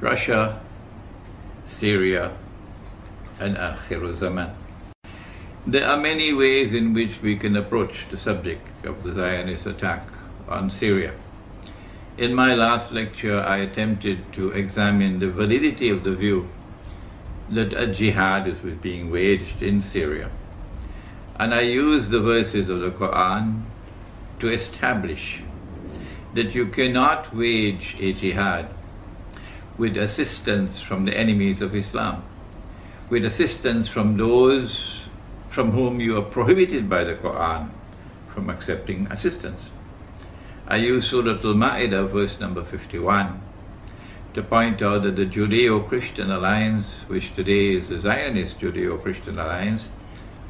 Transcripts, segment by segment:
Russia, Syria, and الزمان. There are many ways in which we can approach the subject of the Zionist attack on Syria. In my last lecture, I attempted to examine the validity of the view that a jihad was being waged in Syria. And I used the verses of the Quran to establish that you cannot wage a jihad with assistance from the enemies of Islam, with assistance from those from whom you are prohibited by the Quran from accepting assistance. I use Surah Al-Ma'idah, verse number 51, to point out that the Judeo-Christian alliance, which today is the Zionist Judeo-Christian alliance,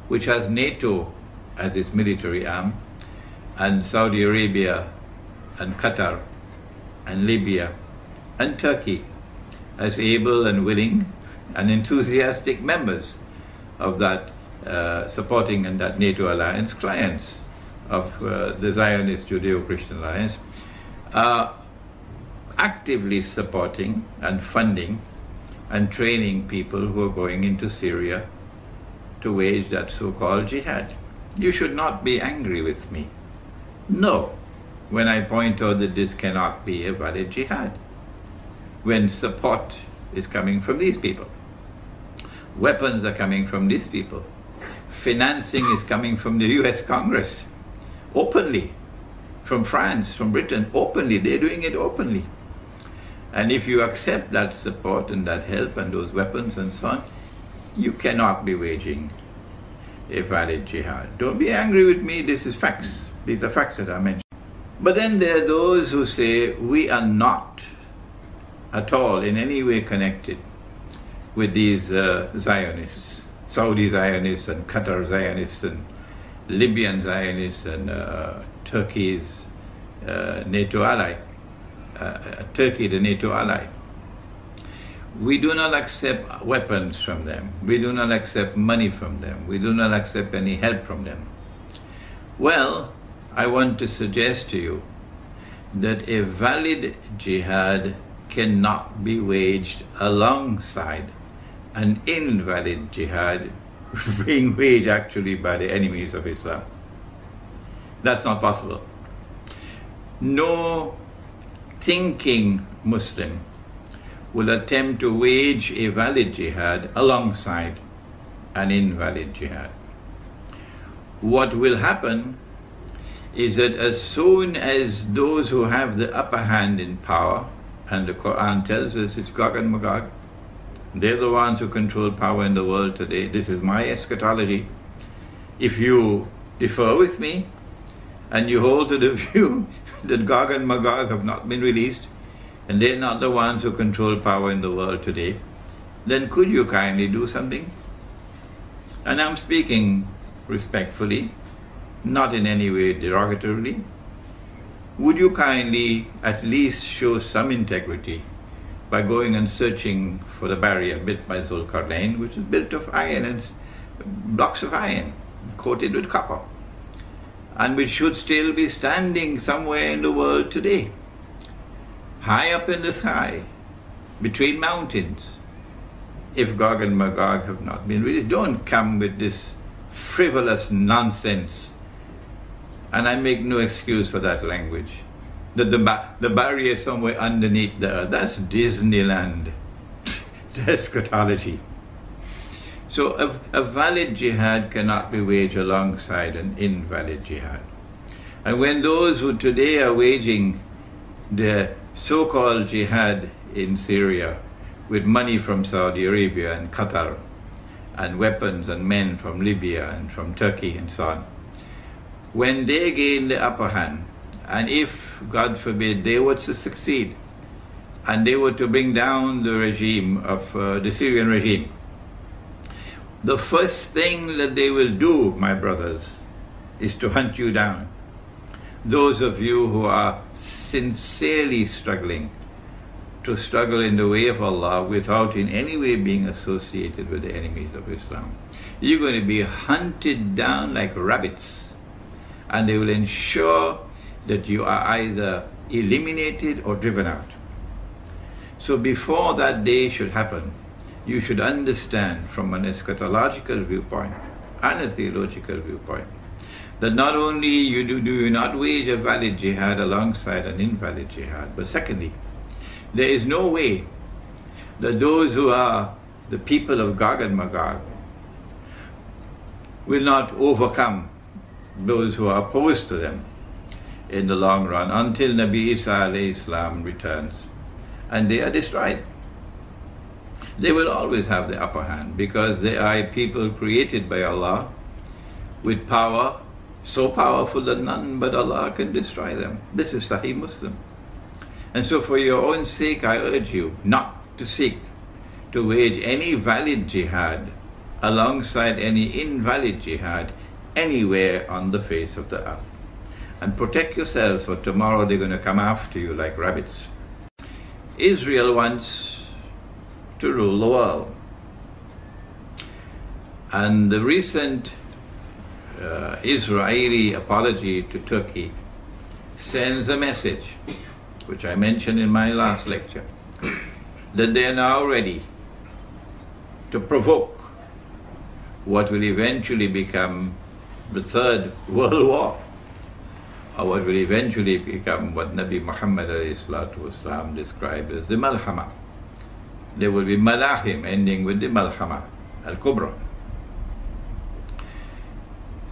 which has NATO as its military arm, and Saudi Arabia, and Qatar, and Libya, and Turkey, as able and willing and enthusiastic members of that supporting and that NATO alliance, clients of the Zionist Judeo-Christian alliance, are actively supporting and funding and training people who are going into Syria to wage that so-called jihad. You should not be angry with me. No, when I point out that this cannot be a valid jihad, when support is coming from these people, weapons are coming from these people, financing is coming from the US Congress, openly, from France, from Britain, openly, they're doing it openly. And if you accept that support and that help and those weapons and so on, you cannot be waging a valid jihad. Don't be angry with me, this is facts. These are facts that I mentioned. But then there are those who say we are not at all in any way connected with these Zionists, Saudi Zionists and Qatar Zionists and Libyan Zionists and Turkey's NATO ally, Turkey the NATO ally. We do not accept weapons from them. We do not accept money from them. We do not accept any help from them. Well, I want to suggest to you that a valid jihad cannot be waged alongside an invalid jihad being waged actually by the enemies of Islam. That's not possible. No thinking Muslim will attempt to wage a valid jihad alongside an invalid jihad. What will happen is that as soon as those who have the upper hand in power, and the Quran tells us it's Gog and Magog, they're the ones who control power in the world today. This is my eschatology. If you differ with me and you hold to the view that Gog and Magog have not been released and they're not the ones who control power in the world today, then could you kindly do something? And I'm speaking respectfully, not in any way derogatorily. Would you kindly at least show some integrity by going and searching for the barrier built by Zulkarnain, which is built of iron and blocks of iron coated with copper, and which should still be standing somewhere in the world today, high up in the sky, between mountains, if Gog and Magog have not been released? Don't come with this frivolous nonsense. And I make no excuse for that language. That the barrier is somewhere underneath the earth. That's Disneyland eschatology. So a valid jihad cannot be waged alongside an invalid jihad. And when those who today are waging the so-called jihad in Syria with money from Saudi Arabia and Qatar and weapons and men from Libya and from Turkey and so on, when they gain the upper hand, and if, God forbid, they were to succeed, and they were to bring down the regime of the Syrian regime, the first thing that they will do, my brothers, is to hunt you down. Those of you who are sincerely struggling to struggle in the way of Allah without in any way being associated with the enemies of Islam, you're going to be hunted down like rabbits. And they will ensure that you are either eliminated or driven out. So before that day should happen, you should understand from an eschatological viewpoint and a theological viewpoint that not only do you not wage a valid jihad alongside an invalid jihad, but secondly, there is no way that those who are the people of Gog and Magog will not overcome those who are opposed to them in the long run until Nabi Isa alayhi salam returns and they are destroyed. They will always have the upper hand because they are a people created by Allah with power so powerful that none but Allah can destroy them. This is Sahih Muslim. And so for your own sake, I urge you not to seek to wage any valid jihad alongside any invalid jihad anywhere on the face of the earth. And protect yourselves, for tomorrow they're going to come after you like rabbits. Israel wants to rule the world. And the recent Israeli apology to Turkey sends a message, which I mentioned in my last lecture, that they are now ready to provoke what will eventually become the Third World War, or what will eventually become what Nabi Muhammad ﷺ described as the Malhama. There will be Malahim ending with the Malhama al-Kubra.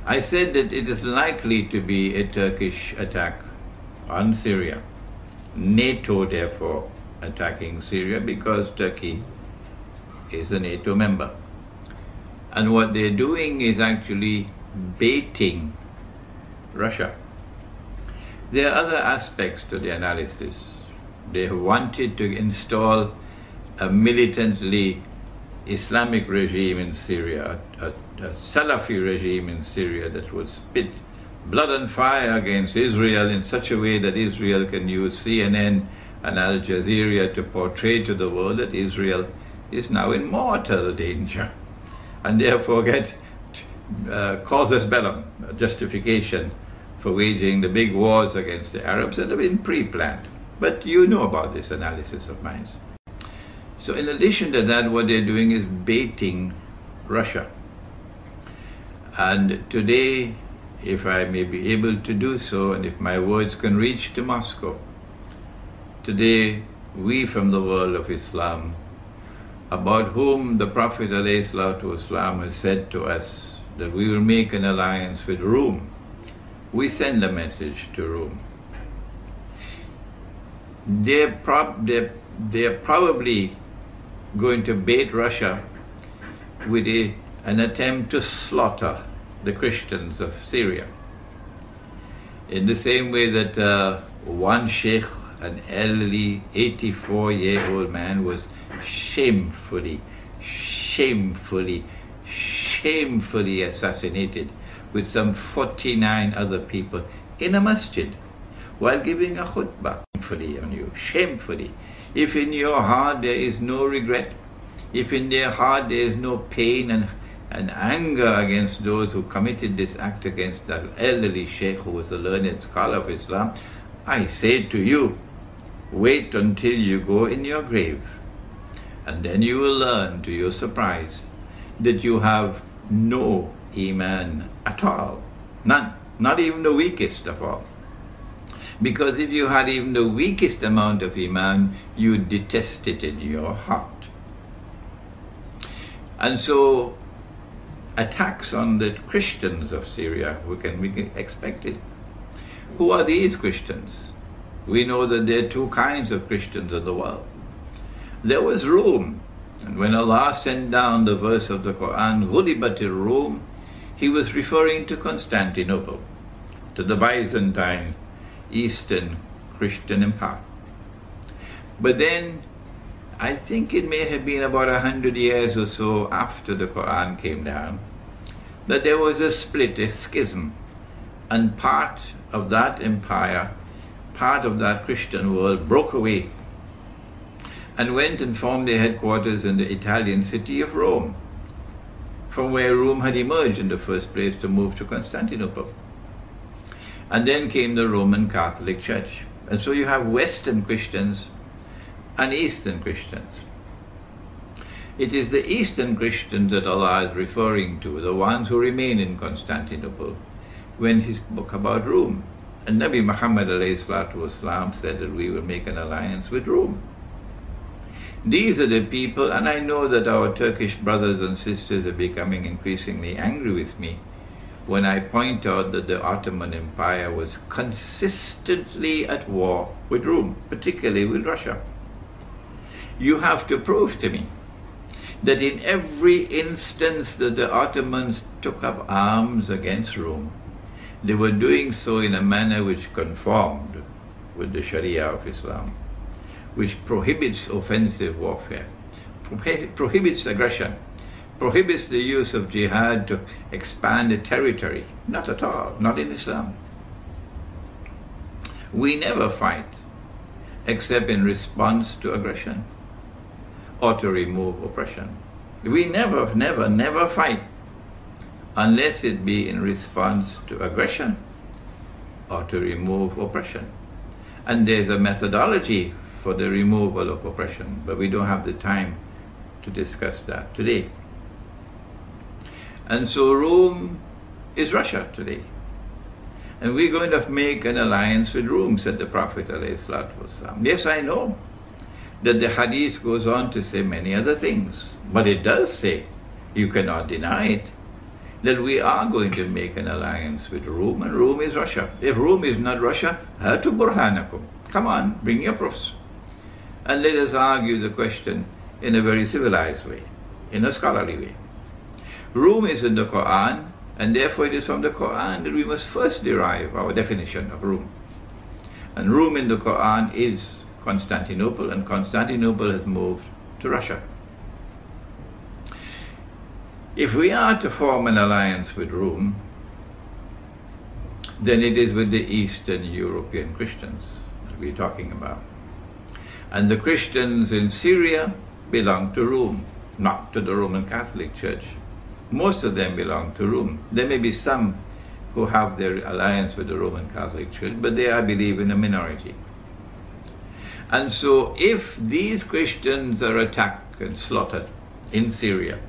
I said that it is likely to be a Turkish attack on Syria. NATO, therefore, attacking Syria because Turkey is a NATO member. And what they're doing is actually baiting Russia. There are other aspects to the analysis. They have wanted to install a militantly Islamic regime in Syria, a Salafi regime in Syria that would spit blood and fire against Israel in such a way that Israel can use CNN and Al Jazeera to portray to the world that Israel is now in mortal danger, and therefore get casus bellum, a justification for waging the big wars against the Arabs that have been pre-planned. But you know about this analysis of mine. So in addition to that, what they're doing is baiting Russia. And today, if I may be able to do so, and if my words can reach to Moscow, today we from the world of Islam, about whom the Prophet ﷺ has said to us that we will make an alliance with Rome, we send a message to Rome. They're probably going to bait Russia with an attempt to slaughter the Christians of Syria. In the same way that one Sheikh, an elderly 84-year-old man, was shamefully assassinated with some 49 other people in a masjid while giving a khutbah. Shamefully on you, shamefully. If in your heart there is no regret, if in their heart there is no pain and anger against those who committed this act against that elderly sheikh who was a learned scholar of Islam, I say to you, wait until you go in your grave, and then you will learn to your surprise that you have no Iman at all. None. Not even the weakest of all. Because if you had even the weakest amount of Iman, you detest it in your heart. And so attacks on the Christians of Syria can be expected. Who are these Christians? We know that there are two kinds of Christians in the world. There was Rome, and when Allah sent down the verse of the Quran, Ghulibatir Rome, He was referring to Constantinople, to the Byzantine Eastern Christian Empire. But then, I think it may have been about 100 years or so after the Quran came down, that there was a split, a schism, and part of that empire, part of that Christian world broke away and went and formed their headquarters in the Italian city of Rome, from where Rome had emerged in the first place to move to Constantinople. And then came the Roman Catholic Church. And so you have Western Christians and Eastern Christians. It is the Eastern Christians that Allah is referring to, the ones who remain in Constantinople, when he spoke about Rome. And Nabi Muhammad ﷺ said that we will make an alliance with Rome. These are the people, and I know that our Turkish brothers and sisters are becoming increasingly angry with me when I point out that the Ottoman Empire was consistently at war with Rome, particularly with Russia. You have to prove to me that in every instance that the Ottomans took up arms against Rome, they were doing so in a manner which conformed with the Sharia of Islam, which prohibits offensive warfare, prohibits aggression, prohibits the use of jihad to expand a territory. Not at all, not in Islam. We never fight except in response to aggression or to remove oppression. We never fight unless it be in response to aggression or to remove oppression. And there's a methodology for the removal of oppression, but we don't have the time to discuss that today. And so Rome is Russia today. And we're going to make an alliance with Rome, said the Prophet ﷺ. Yes, I know that the hadith goes on to say many other things, but it does say, you cannot deny it, that we are going to make an alliance with Rome, and Rome is Russia. If Rome is not Russia, hatu burhanakum. Come on, bring your proofs. And let us argue the question in a very civilized way, in a scholarly way. Rome is in the Quran, and therefore it is from the Quran that we must first derive our definition of Rome. And Rome in the Quran is Constantinople, and Constantinople has moved to Russia. If we are to form an alliance with Rome, then it is with the Eastern European Christians that we're talking about. And the Christians in Syria belong to Rome, not to the Roman Catholic Church. Most of them belong to Rome. There may be some who have their alliance with the Roman Catholic Church, but they, I believe, in a minority. And so if these Christians are attacked and slaughtered in Syria,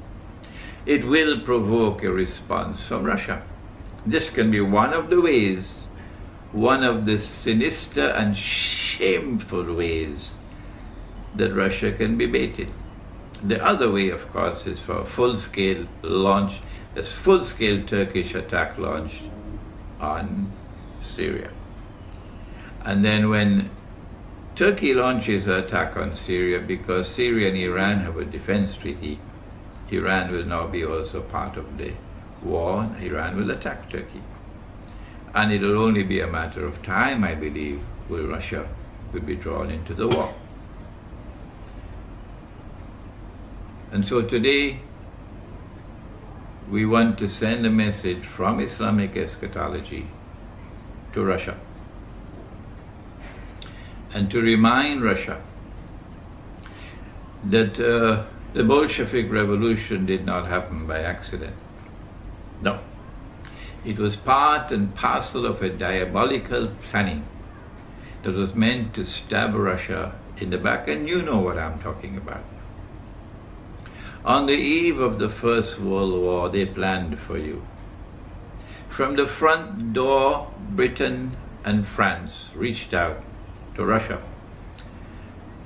it will provoke a response from Russia. This can be one of the ways, one of the sinister and shameful ways that Russia can be baited. The other way, of course, is for a full-scale launch, this full-scale Turkish attack launched on Syria. And then when Turkey launches an attack on Syria, because Syria and Iran have a defense treaty, Iran will now be also part of the war, and Iran will attack Turkey. And it will only be a matter of time, I believe, where Russia will be drawn into the war. And so today, we want to send a message from Islamic eschatology to Russia, and to remind Russia that the Bolshevik Revolution did not happen by accident. No. It was part and parcel of a diabolical planning that was meant to stab Russia in the back, and you know what I'm talking about. On the eve of the First World War, they planned for you. From the front door, Britain and France reached out to Russia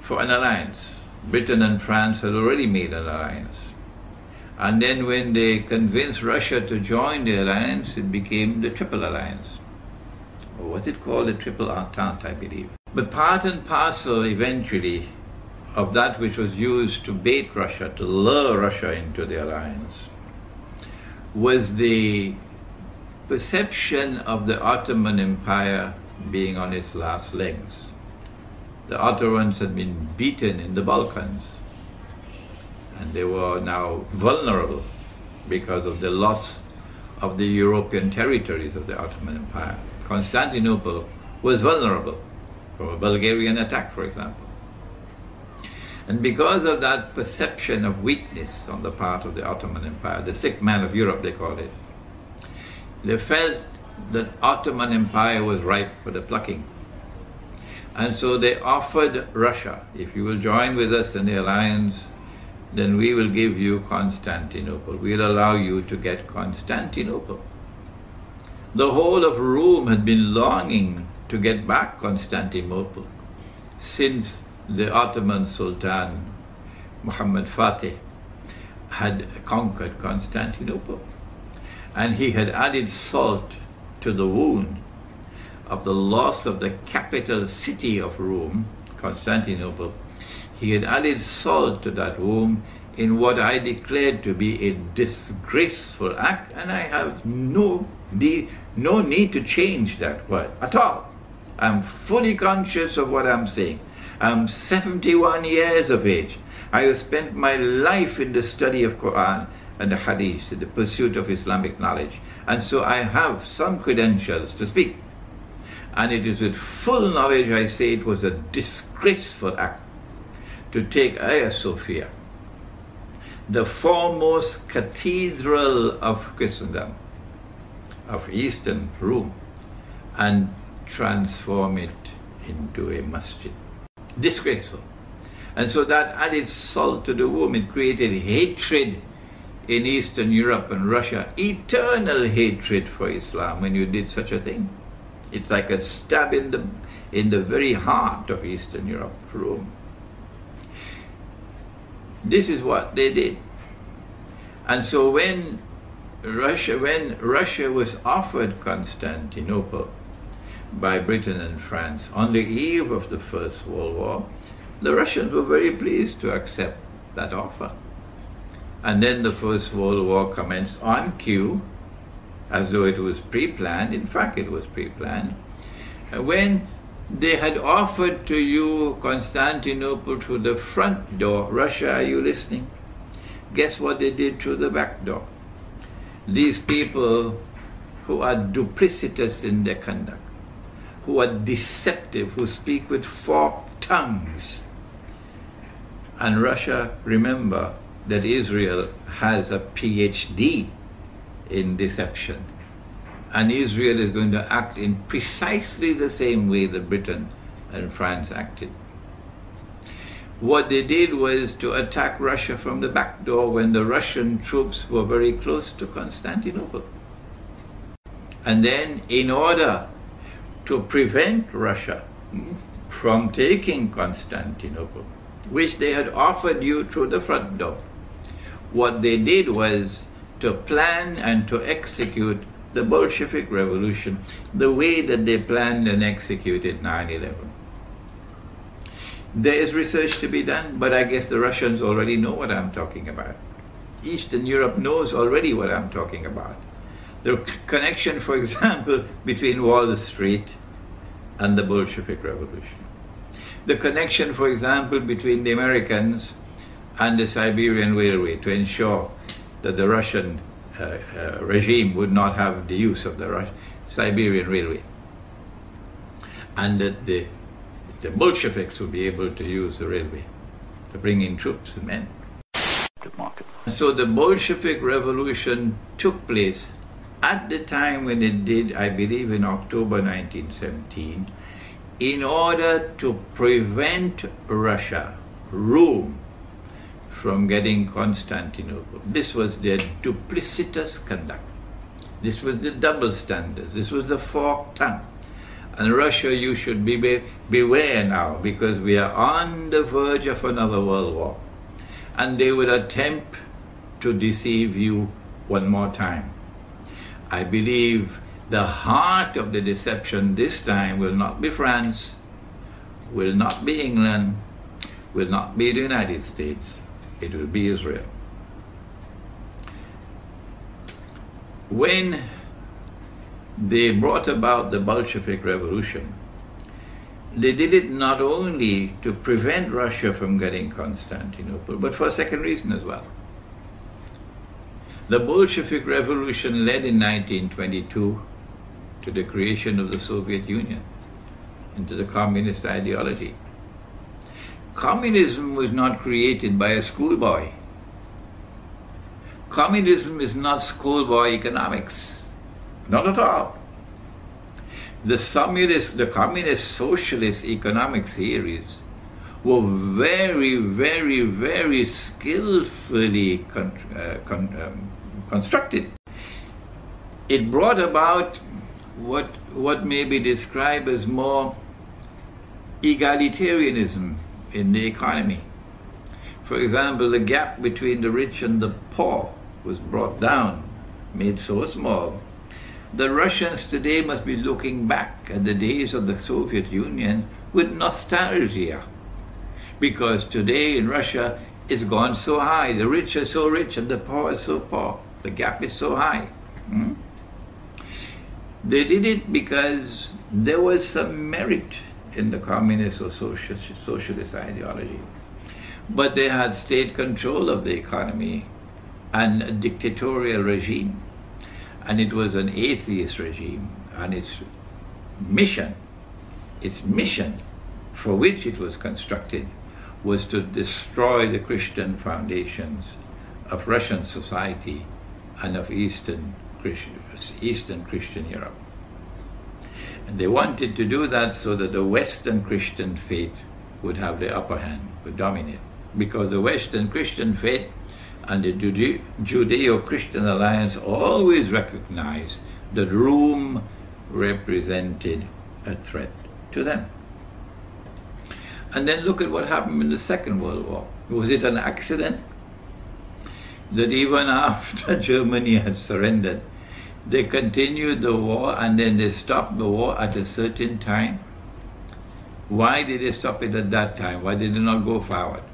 for an alliance. Britain and France had already made an alliance. And then when they convinced Russia to join the alliance, it became the Triple Alliance. Or was it called the Triple Entente, I believe. But part and parcel, eventually, of that which was used to bait Russia, to lure Russia into the alliance, was the perception of the Ottoman Empire being on its last legs. The Ottomans had been beaten in the Balkans, and they were now vulnerable because of the loss of the European territories of the Ottoman Empire. Constantinople was vulnerable from a Bulgarian attack, for example. And because of that perception of weakness on the part of the Ottoman Empire, the sick man of Europe, they called it, they felt that Ottoman Empire was ripe for the plucking. And so they offered Russia, if you will join with us in the alliance, then we will give you Constantinople. We'll allow you to get Constantinople. The whole of Rome had been longing to get back Constantinople since the Ottoman Sultan Muhammad Fatih had conquered Constantinople. And he had added salt to the wound of the loss of the capital city of Rome, Constantinople. He had added salt to that wound in what I declared to be a disgraceful act, and I have no need to change that word at all. I'm fully conscious of what I'm saying. I'm 71 years of age. I have spent my life in the study of Quran and the Hadith, in the pursuit of Islamic knowledge. And so I have some credentials to speak. And it is with full knowledge I say it was a disgraceful act to take Hagia Sophia, the foremost cathedral of Christendom, of Eastern Rome, and transform it into a masjid. Disgraceful. And so that added salt to the wound. It created hatred in Eastern Europe and Russia, eternal hatred for Islam when you did such a thing. It's like a stab in the very heart of Eastern Europe, Rome. This is what they did. And so when Russia was offered Constantinople by Britain and France on the eve of the First World War, the Russians were very pleased to accept that offer. And then the First World War commenced on cue, as though it was pre-planned. In fact, it was pre-planned. When they had offered to you Constantinople through the front door, Russia, are you listening? Guess what they did through the back door? These people who are duplicitous in their conduct, who are deceptive, who speak with forked tongues. And Russia, remember that Israel has a PhD in deception. And Israel is going to act in precisely the same way that Britain and France acted. What they did was to attack Russia from the back door when the Russian troops were very close to Constantinople. And then, in order to prevent Russia from taking Constantinople, which they had offered you through the front door, what they did was to plan and to execute the Bolshevik Revolution the way that they planned and executed 9/11. There is research to be done, but I guess the Russians already know what I'm talking about. Eastern Europe knows already what I'm talking about. The connection, for example, between Wall Street and the Bolshevik Revolution. The connection, for example, between the Americans and the Siberian Railway to ensure that the Russian regime would not have the use of the Siberian Railway, and that the Bolsheviks would be able to use the railway to bring in troops and men. So the Bolshevik Revolution took place at the time when it did, I believe in October 1917, in order to prevent Russia, Rome, from getting Constantinople. This was their duplicitous conduct. This was the double standards. This was the forked tongue. And Russia, you should beware now, because we are on the verge of another world war. And they will attempt to deceive you one more time. I believe the heart of the deception this time will not be France, will not be England, will not be the United States. It will be Israel. When they brought about the Bolshevik Revolution, they did it not only to prevent Russia from getting Constantinople, but for a second reason as well. The Bolshevik Revolution led in 1922 to the creation of the Soviet Union and to the communist ideology. Communism was not created by a schoolboy. Communism is not schoolboy economics. Not at all. The communist socialist economic theories were very, very, very skillfully constructed. It brought about what may be described as more egalitarianism in the economy. For example, the gap between the rich and the poor was brought down, made so small. The Russians today must be looking back at the days of the Soviet Union with nostalgia, because today in Russia it's gone so high. The rich are so rich and the poor are so poor. The gap is so high. They did it because there was some merit in the communist or socialist ideology. But they had state control of the economy and a dictatorial regime. And it was an atheist regime. And its mission for which it was constructed was to destroy the Christian foundations of Russian society and of Eastern Christian Europe. And they wanted to do that so that the Western Christian faith would have the upper hand, would dominate. Because the Western Christian faith and the Judeo-Christian alliance always recognized that Rome represented a threat to them. And then look at what happened in the Second World War. Was it an accident that even after Germany had surrendered, they continued the war and then they stopped the war at a certain time? Why did they stop it at that time? Why did they not go forward?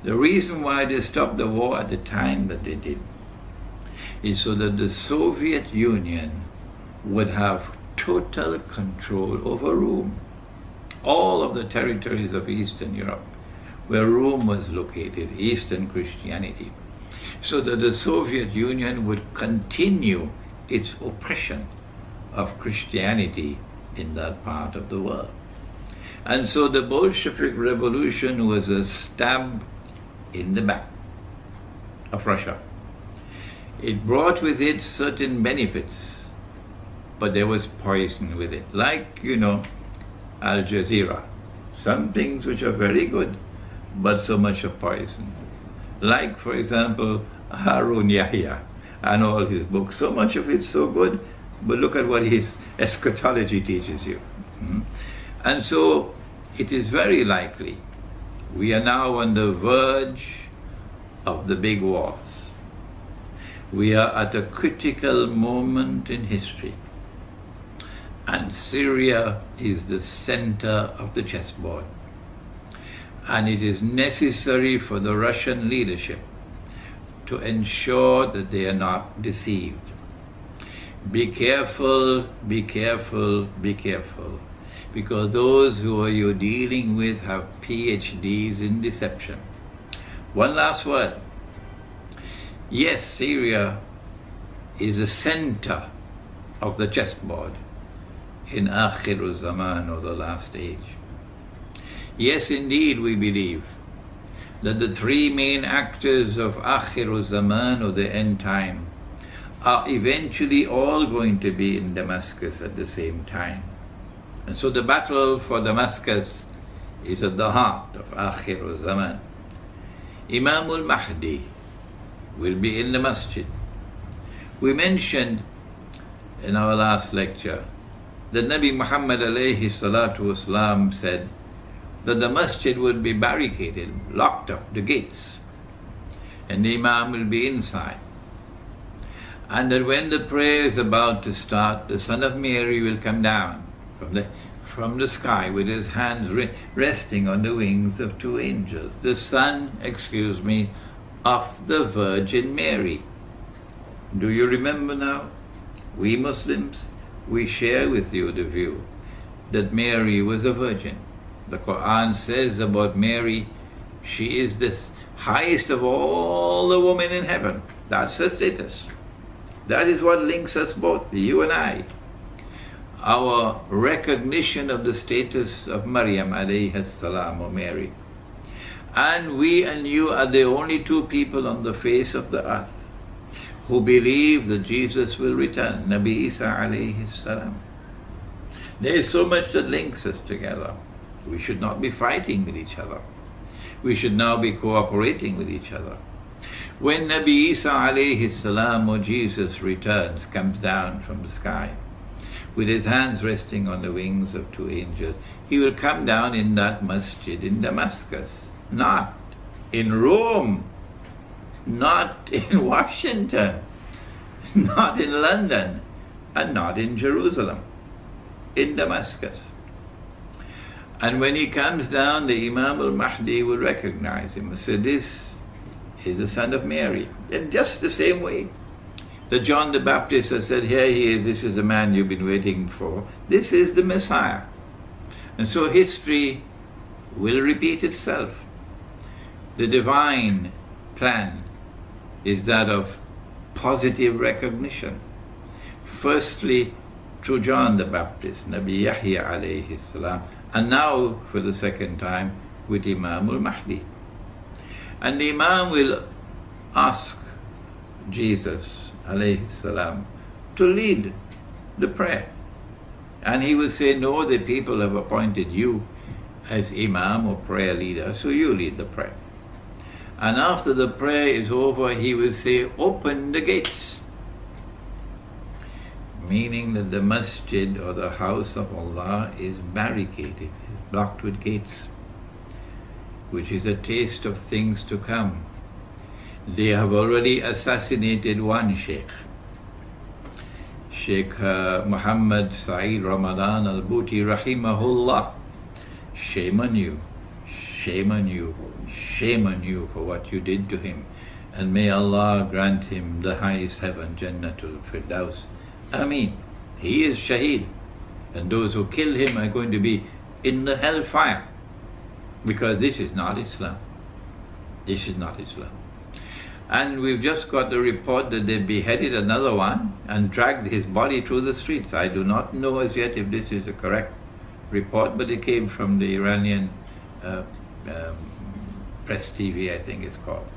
The reason why they stopped the war at the time that they did is so that the Soviet Union would have total control over Rome. All of the territories of Eastern Europe, where Rome was located, Eastern Christianity, so that the Soviet Union would continue its oppression of Christianity in that part of the world. And so the Bolshevik Revolution was a stab in the back of Russia. It brought with it certain benefits, but there was poison with it. Like, Al Jazeera. Some things which are very good, but so much of poison. Like, for example, Harun Yahya and all his books. So much of it's so good, but look at what his eschatology teaches you. And so it is very likely we are now on the verge of the big wars. We are at a critical moment in history. And Syria is the center of the chessboard. And it is necessary for the Russian leadership to ensure that they are not deceived. Be careful, be careful, be careful. Because those who you're dealing with have PhDs in deception. One last word. Yes, Syria is the center of the chessboard in Akhir Zaman, or the last age. Yes, indeed, we believe that the three main actors of Akhir Zaman, or the end time, are eventually all going to be in Damascus at the same time. And so the battle for Damascus is at the heart of Akhir Zaman. Imam al-Mahdi will be in the masjid. We mentioned in our last lecture that Nabi Muhammad alayhi salatu wasalam said that the masjid would be barricaded, locked up, the gates, and the Imam will be inside. And that when the prayer is about to start, the Son of Mary will come down from the sky with his hands resting on the wings of two angels. The Son, of the Virgin Mary. Do you remember now? We Muslims, we share with you the view that Mary was a virgin. The Quran says about Mary, she is the highest of all the women in heaven. That's her status. That is what links us both, you and I. Our recognition of the status of Maryam alayhi salam, or Mary. And we and you are the only two people on the face of the earth who believe that Jesus will return, Nabi Isa alayhi salam. There is so much that links us together. We should not be fighting with each other. We should now be cooperating with each other. When Nabi Isa alayhi salam, or Jesus, returns, comes down from the sky, with his hands resting on the wings of two angels, he will come down in that masjid in Damascus, not in Rome, not in Washington, not in London, and not in Jerusalem, in Damascus. And when he comes down, the Imam al-Mahdi will recognize him and say, this is the son of Mary. In just the same way that John the Baptist has said, here he is, this is the man you've been waiting for, this is the Messiah. And so history will repeat itself. The divine plan is that of positive recognition. Firstly, through John the Baptist, Nabi Yahya alayhi salam, and now for the second time with Imam al-Mahdi. And the Imam will ask Jesus alayhi salam to lead the prayer. And he will say, no, the people have appointed you as Imam or prayer leader, so you lead the prayer. And after the prayer is over, he will say, open the gates. Meaning that the masjid or the house of Allah is barricaded, is blocked with gates, which is a taste of things to come. They have already assassinated one sheikh, Sheikh Muhammad Saeed Ramadan al-Bhuti rahimahullah. Shame on you, shame on you, shame on you for what you did to him. And may Allah grant him the highest heaven, Jannatul Firdaus. Ameen. He is Shaheed. And those who kill him are going to be in the hellfire. Because this is not Islam. This is not Islam. And we've just got the report that they beheaded another one and dragged his body through the streets. I do not know as yet if this is the correct report, but it came from the Iranian Press TV, I think it's called.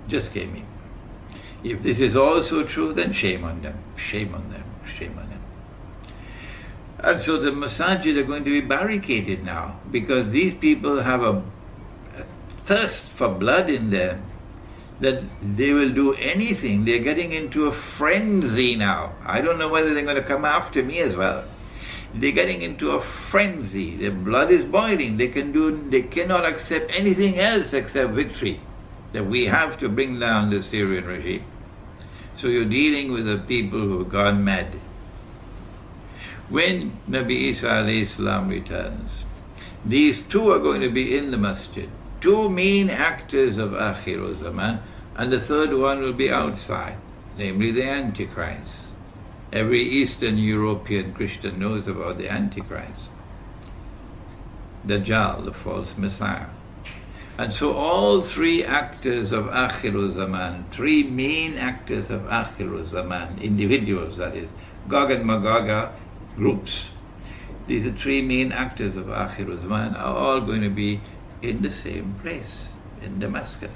Just came in. If this is also true, then shame on them, shame on them, shame on them. And so the masajid are going to be barricaded now, because these people have a thirst for blood in them, that they will do anything. They're getting into a frenzy now. I don't know whether they're going to come after me as well. They're getting into a frenzy. Their blood is boiling. They cannot accept anything else except victory. That we have to bring down the Syrian regime. So you're dealing with the people who have gone mad. When Nabi Isa alayhi salam returns, these two are going to be in the masjid. Two main actors of Akhir Zaman, and the third one will be outside, namely the Antichrist. Every Eastern European Christian knows about the Antichrist, Dajjal, the false Messiah. And so all three actors of Akhir Zaman, three main actors of Akhir Zaman, individuals that is, Gog and Magog groups, these are three main actors of Akhir Zaman, are all going to be in the same place, in Damascus.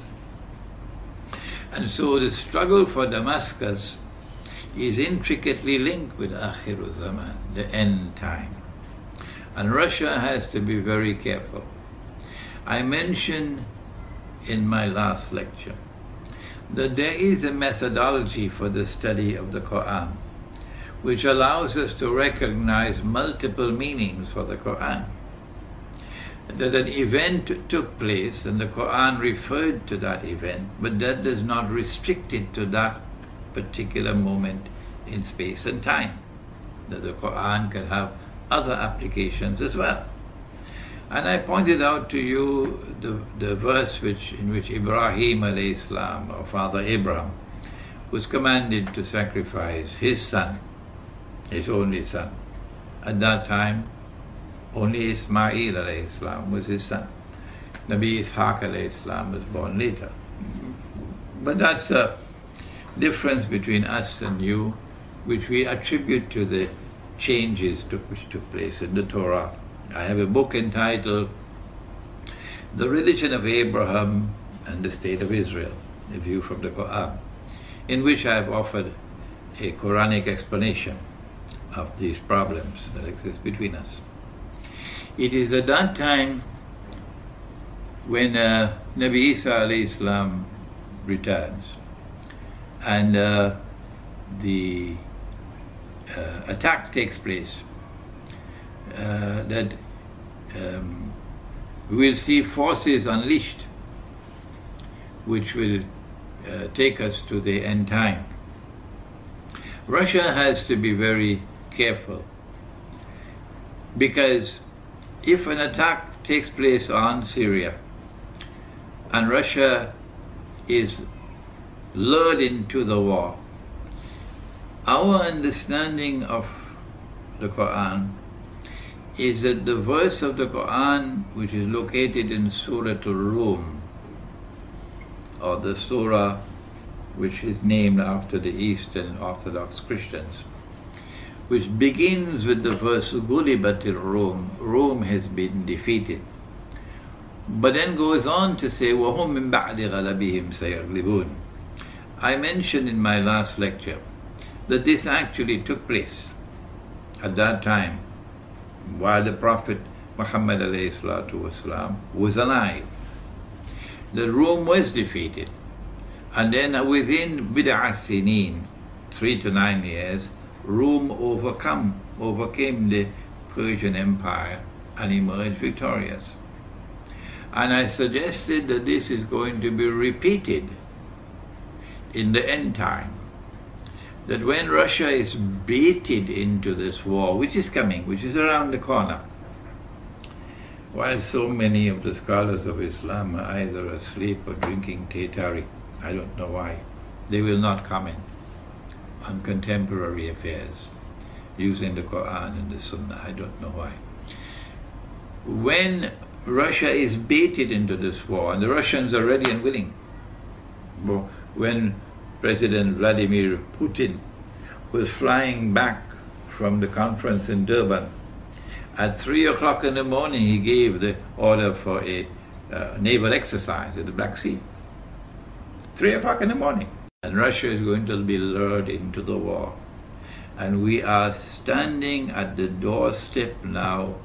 And so the struggle for Damascus is intricately linked with Akhir Zaman, the end time. And Russia has to be very careful. I mentioned in my last lecture that there is a methodology for the study of the Quran which allows us to recognize multiple meanings for the Quran. That an event took place and the Quran referred to that event, but that does not restrict it to that particular moment in space and time. That the Quran can have other applications as well. And I pointed out to you the verse in which Ibrahim alayhi salam, or Father Abraham, was commanded to sacrifice his son, his only son. At that time, only Ismail alayhi salam was his son. Nabi Ishaq alayhi salam was born later. But that's a difference between us and you, which we attribute to the changes which took place in the Torah. I have a book entitled The Religion of Abraham and the State of Israel, a view from the Quran, in which I have offered a Quranic explanation of these problems that exist between us. It is at that time when Nabi Isa alayhi salam returns and the attack takes place, that we will see forces unleashed which will take us to the end time. Russia has to be very careful, because if an attack takes place on Syria and Russia is lured into the war, our understanding of the Quran is that the verse of the Quran which is located in Surah Al-Rum, or the surah which is named after the Eastern Orthodox Christians, which begins with the verse Gulibatir Rum, Rome has been defeated, but then goes on to say وَهُمْ مِنْ بَعْدِ غَلَبِهِمْ سَيَغْلِبُونَ. I mentioned in my last lecture that this actually took place at that time while the Prophet Muhammad ﷺ was alive. The Rome was defeated, and then within bid'a sinin, 3 to 9 years, Rome overcame the Persian Empire and emerged victorious. And I suggested that this is going to be repeated in the end time, that when Russia is baited into this war, which is coming, which is around the corner, while so many of the scholars of Islam are either asleep or drinking Tetari, I don't know why, they will not comment on contemporary affairs using the Quran and the Sunnah. I don't know why. When Russia is baited into this war, and the Russians are ready and willing, when President Vladimir Putin was flying back from the conference in Durban, at 3 o'clock in the morning he gave the order for a naval exercise in the Black Sea. 3 o'clock in the morning. And Russia is going to be lured into the war. And we are standing at the doorstep now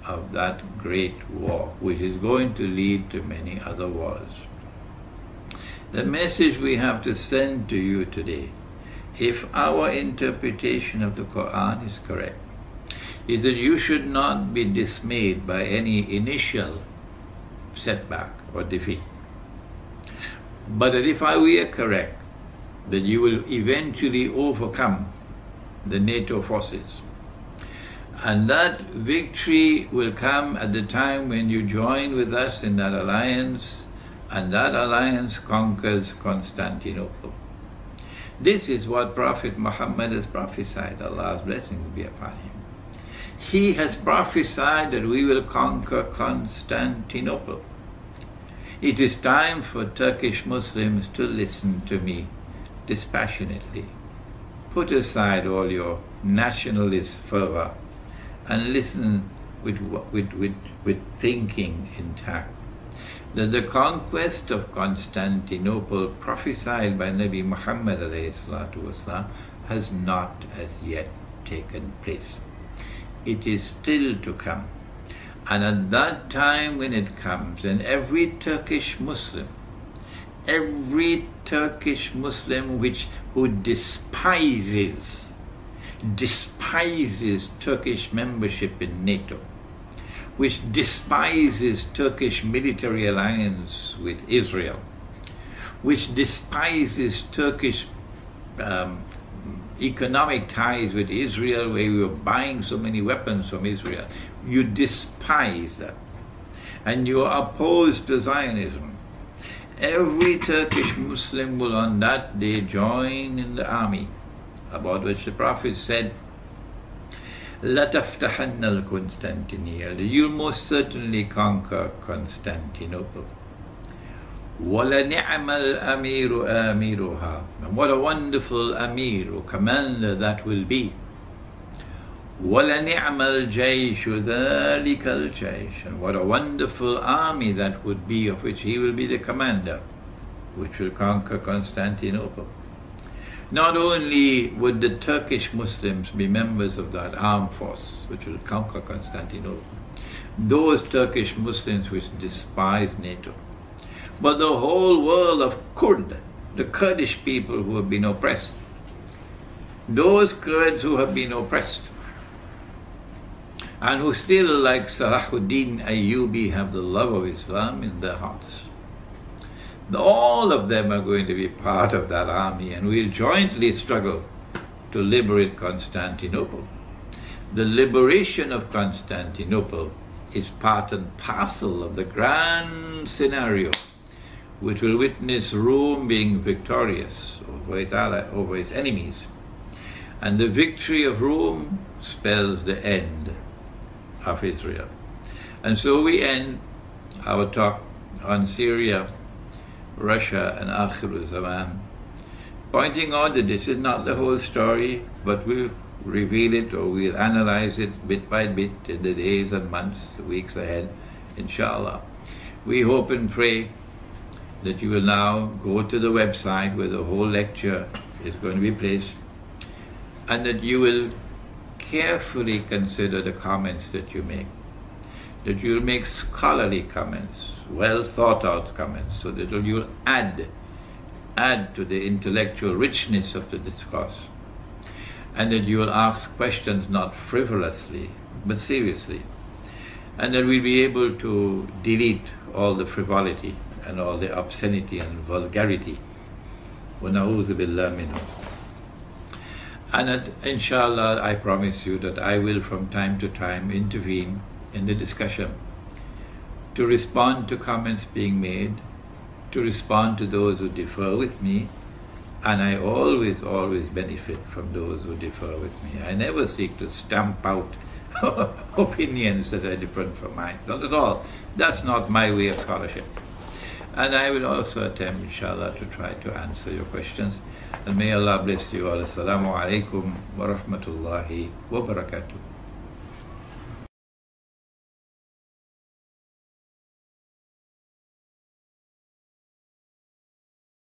of that great war, which is going to lead to many other wars. The message we have to send to you today, if our interpretation of the Quran is correct, is that you should not be dismayed by any initial setback or defeat. But that if we are correct, that you will eventually overcome the NATO forces. And that victory will come at the time when you join with us in that alliance, and that alliance conquers Constantinople. This is what Prophet Muhammad has prophesied, Allah's blessings be upon him. He has prophesied that we will conquer Constantinople. It is time for Turkish Muslims to listen to me dispassionately. Put aside all your nationalist fervor and listen with thinking intact. That the conquest of Constantinople prophesied by Nabi Muhammad ﷺ has not as yet taken place. It is still to come. And at that time when it comes, and every Turkish Muslim who despises Turkish membership in NATO, which despises Turkish military alliance with Israel, which despises Turkish economic ties with Israel, where we were buying so many weapons from Israel. You despise that, and you are opposed to Zionism. Every Turkish Muslim will on that day join in the army, about which the Prophet said, لَتَفْتَحَنَّ الْقُنْسْتَنْتِنِيَّةَ, you'll most certainly conquer Constantinople. وَلَنِعْمَ الْأَمِيرُ آمِرُهَا, and what a wonderful Amir or commander that will be. وَلَنِعْمَ الْجَيْشُ ذَلِكَ الْجَيْشُ, and what a wonderful army that would be, of which he will be the commander, which will conquer Constantinople. Not only would the Turkish Muslims be members of that armed force which will conquer Constantinople, those Turkish Muslims which despise NATO, but the whole world of Kurd, the Kurdish people who have been oppressed, those Kurds who have been oppressed and who still, like Salahuddin Ayyubi, have the love of Islam in their hearts. All of them are going to be part of that army, and we'll jointly struggle to liberate Constantinople. The liberation of Constantinople is part and parcel of the grand scenario which will witness Rome being victorious over its enemies. And the victory of Rome spells the end of Israel. And so we end our talk on Syria, Russia, and Akhir Zaman, pointing out that this is not the whole story, but we'll reveal it, or we'll analyze it bit by bit in the days and months, the weeks ahead, inshallah. We hope and pray that you will now go to the website where the whole lecture is going to be placed, and that you will carefully consider the comments that you make, that you'll make scholarly comments, well thought out comments, so that you'll add to the intellectual richness of the discourse, and that you will ask questions not frivolously but seriously, and that we'll be able to delete all the frivolity and all the obscenity and vulgarity. وَنَعُوذُ بِاللَّهِ مِنْهُ. And that, inshallah, I promise you that I will from time to time intervene in the discussion to respond to comments being made, to respond to those who differ with me, and I always benefit from those who differ with me. I never seek to stamp out opinions that are different from mine. Not at all. That's not my way of scholarship. And I will also attempt, inshallah, to try to answer your questions. And may Allah bless you all. Assalamu alaikum wa rahmatullahi wa barakatuh.